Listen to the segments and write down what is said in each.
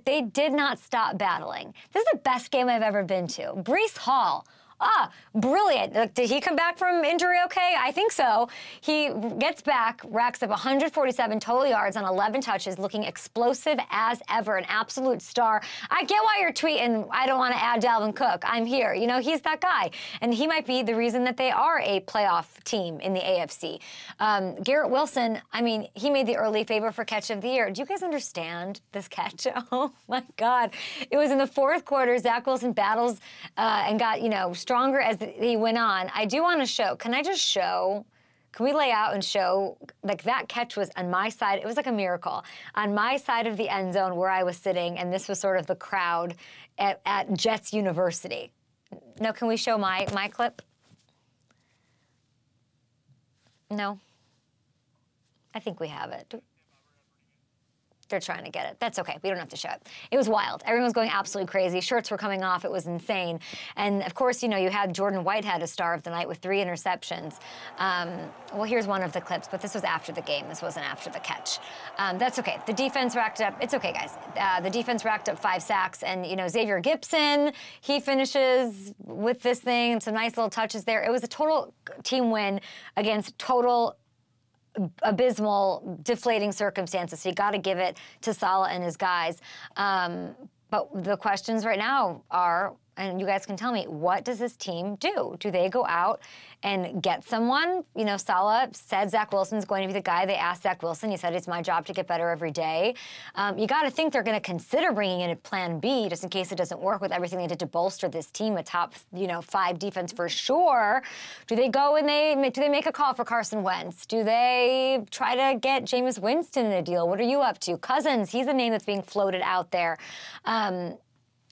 They did not stop battling. This is the best game I've ever been to. Breece Hall. Brilliant. Look, did he come back from injury okay? I think so. He gets back, racks up 147 total yards on 11 touches, looking explosive as ever, an absolute star. I get why you're tweeting, I don't want to add Dalvin Cook. I'm here. You know, he's that guy. And he might be the reason that they are a playoff team in the AFC. Garrett Wilson, I mean, he made the early favor for catch of the year. Do you guys understand this catch? Oh, my God. It was in the fourth quarter. Zach Wilson battles and got, you know, stronger as he went on. I do want to show. Can I just show? Can we lay out and show? Like, that catch was on my side. It was like a miracle. On my side of the end zone where I was sitting, and this was sort of the crowd at Jets University. No, can we show my clip? No. I think we have it. They're trying to get it. That's okay. We don't have to show it. It was wild. Everyone was going absolutely crazy. Shirts were coming off. It was insane. And, of course, you know, you had Jordan Whitehead, a star of the night, with 3 interceptions. Well, here's one of the clips, but this was after the game. This wasn't after the catch. That's okay. The defense racked up. It's okay, guys. The defense racked up 5 sacks. And, you know, Xavier Gipson, he finishes with this thing and some nice little touches there. It was a total team win against total abysmal, deflating circumstances. So you got to give it to Saleh and his guys. But the questions right now are, and you guys can tell me, what does this team do? Do they go out and get someone? You know, Saleh said Zach Wilson's going to be the guy. They asked Zach Wilson. He said, it's my job to get better every day. You got to think they're going to consider bringing in a plan B just in case it doesn't work with everything they did to bolster this team, a top, you know, 5 defense for sure. Do they go and do they make a call for Carson Wentz? Do they try to get Jameis Winston in a deal? What are you up to? Cousins, he's a name that's being floated out there.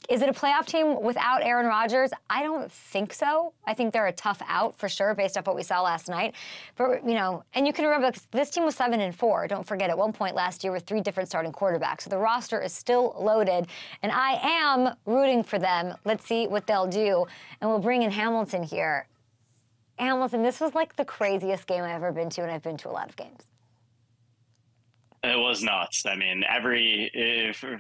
Is it a playoff team without Aaron Rodgers? I don't think so. I think they're a tough out for sure based off what we saw last night. But, you know, and you can remember this team was 7-4. Don't forget, at one point last year with 3 different starting quarterbacks. So the roster is still loaded, and I am rooting for them. Let's see what they'll do. And we'll bring in Hamilton here. Hamilton, this was like the craziest game I've ever been to, and I've been to a lot of games. It was nuts. I mean,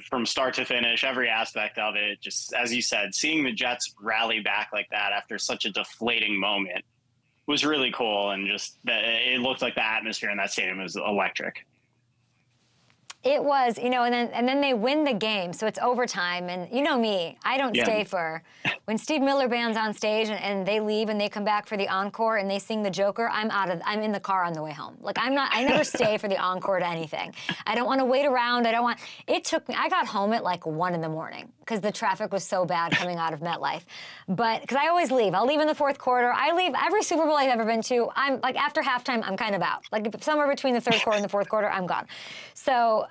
from start to finish, every aspect of it, just as you said, seeing the Jets rally back like that after such a deflating moment was really cool. And just it looked like the atmosphere in that stadium was electric. It was, you know, and then they win the game, so it's overtime. And you know me, I don't stay for when Steve Miller Band's on stage and they leave and they come back for the encore and they sing the Joker. I'm in the car on the way home. Like I never stay for the encore to anything. I don't want to wait around. It took me. I got home at like 1 in the morning because the traffic was so bad coming out of MetLife. But because I always leave, I'll leave in the fourth quarter. I leave every Super Bowl I've ever been to. I'm like after halftime, I'm kind of out. Like somewhere between the third quarter and the fourth quarter, I'm gone. So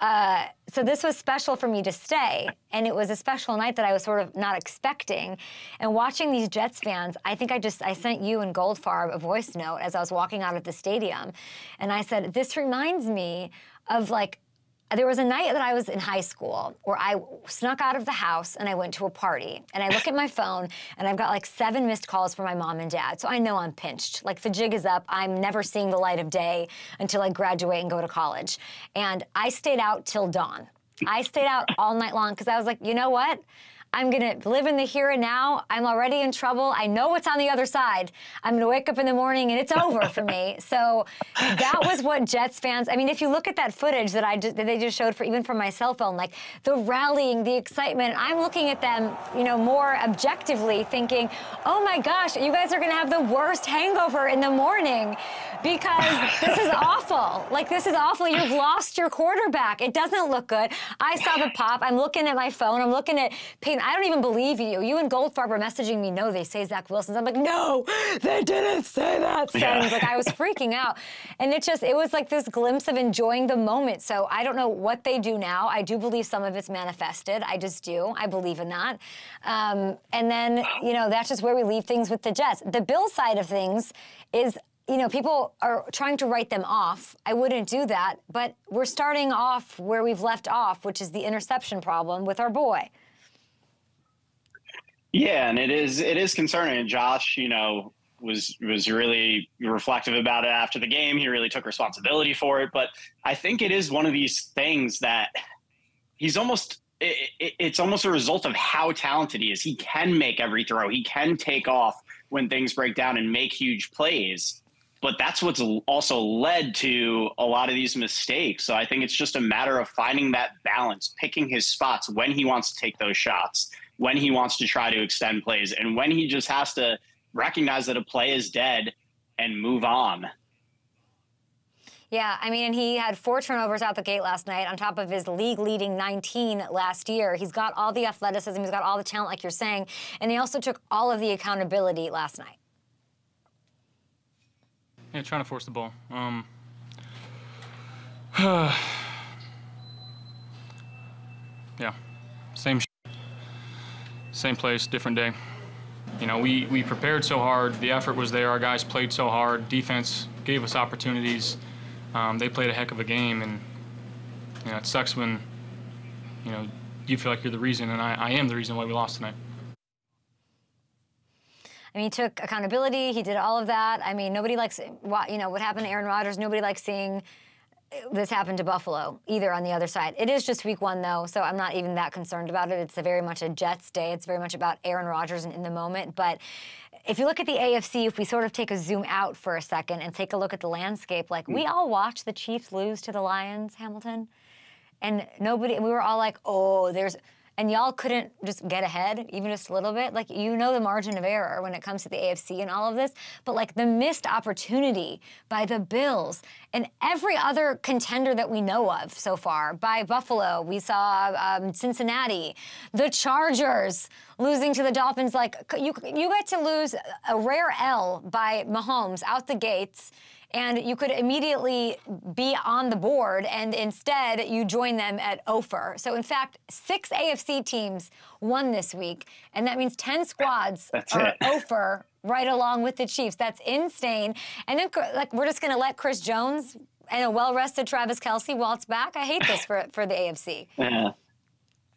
this was special for me to stay, and it was a special night that I was sort of not expecting. And watching these Jets fans, I think I sent you and Goldfarb a voice note as I was walking out of the stadium, and I said, this reminds me of like, there was a night that I was in high school where I snuck out of the house and I went to a party. And I look at my phone and I've got like 7 missed calls from my mom and dad. So I know I'm pinched. Like the jig is up. I'm never seeing the light of day until I graduate and go to college. And I stayed out till dawn. I stayed out all night long because I was like, you know what? I'm going to live in the here and now. I'm already in trouble. I know what's on the other side. I'm going to wake up in the morning and it's over for me. So that was what Jets fans, I mean, if you look at that footage that they just showed even from my cell phone, like the rallying, the excitement, I'm looking at them, you know, more objectively thinking, oh my gosh, you guys are going to have the worst hangover in the morning because this is awful. Like, this is awful. You've lost your quarterback. It doesn't look good. I saw the pop. I'm looking at my phone. I'm looking at Peyton. I don't even believe you. You and Goldfarb are messaging me, no, they say Zach Wilson. I'm like, no, they didn't say that sentence. Like, I was freaking out. And it was like this glimpse of enjoying the moment. So I don't know what they do now. I do believe some of it's manifested. I just do. I believe in that. And then, you know, that's just where we leave things with the Jets. The Bills side of things is, you know, people are trying to write them off. I wouldn't do that. But we're starting off where we've left off, which is the interception problem with our boy. Yeah, and it is concerning. Josh, you know, was really reflective about it after the game. He really took responsibility for it. But I think it is one of these things that he's almost it's almost a result of how talented he is. He can make every throw. He can take off when things break down and make huge plays. But that's what's also led to a lot of these mistakes. So I think it's just a matter of finding that balance, picking his spots when he wants to take those shots, when he wants to try to extend plays, and when he just has to recognize that a play is dead and move on. Yeah, I mean, and he had 4 turnovers out the gate last night on top of his league-leading 19 last year. He's got all the athleticism. He's got all the talent, like you're saying. And he also took all of the accountability last night. Yeah, trying to force the ball. Yeah, same place, different day. You know, we prepared so hard. The effort was there. Our guys played so hard. Defense gave us opportunities. They played a heck of a game, and you know, it sucks when you feel like you're the reason, and I am the reason why we lost tonight. I mean, he took accountability. He did all of that. I mean, nobody likes what happened to Aaron Rodgers. Nobody likes seeing this happen to Buffalo either on the other side. It is just week 1, though, so I'm not even that concerned about it. It's very much a Jets day. It's very much about Aaron Rodgers in the moment. But if you look at the AFC, if we sort of take a zoom out for a second and take a look at the landscape, like we all watched the Chiefs lose to the Lions, Hamilton, and we were all like, oh, and y'all couldn't just get ahead, even just a little bit. Like, you know the margin of error when it comes to the AFC and all of this. But, like, the missed opportunity by the Bills and every other contender that we know of so far, by Buffalo, we saw Cincinnati, the Chargers losing to the Dolphins. Like, you get to lose a rare L by Mahomes out the gates, and you could immediately be on the board, and instead you join them at 0-for. So, in fact, 6 AFC teams won this week, and that means 10 squads are 0-for right along with the Chiefs. That's insane. And then, like, we're just going to let Chris Jones and a well-rested Travis Kelce waltz back? I hate this for the AFC. Yeah.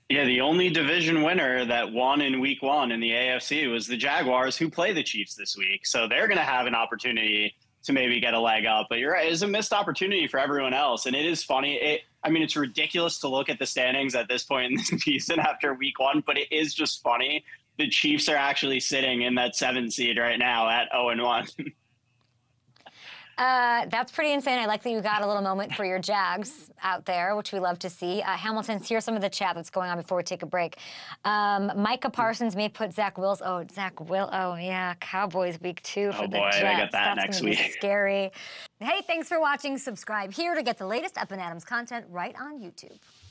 Yeah, the only division winner that won in week 1 in the AFC was the Jaguars, who play the Chiefs this week. So they're going to have an opportunity to maybe get a leg up. But you're right, it's a missed opportunity for everyone else. And it is funny. It's ridiculous to look at the standings at this point in the season after week 1, but it is just funny. The Chiefs are actually sitting in that 7th seed right now at 0-1. That's pretty insane. I like that you got a little moment for your Jags out there, which we love to see. Hamilton, here's some of the chat that's going on before we take a break. Micah Parsons may put Zach Wills. Oh, yeah, Cowboys week 2 for the Jets. I got that next week. Be scary. Hey, thanks for watching. Subscribe here to get the latest Up and Adams content right on YouTube.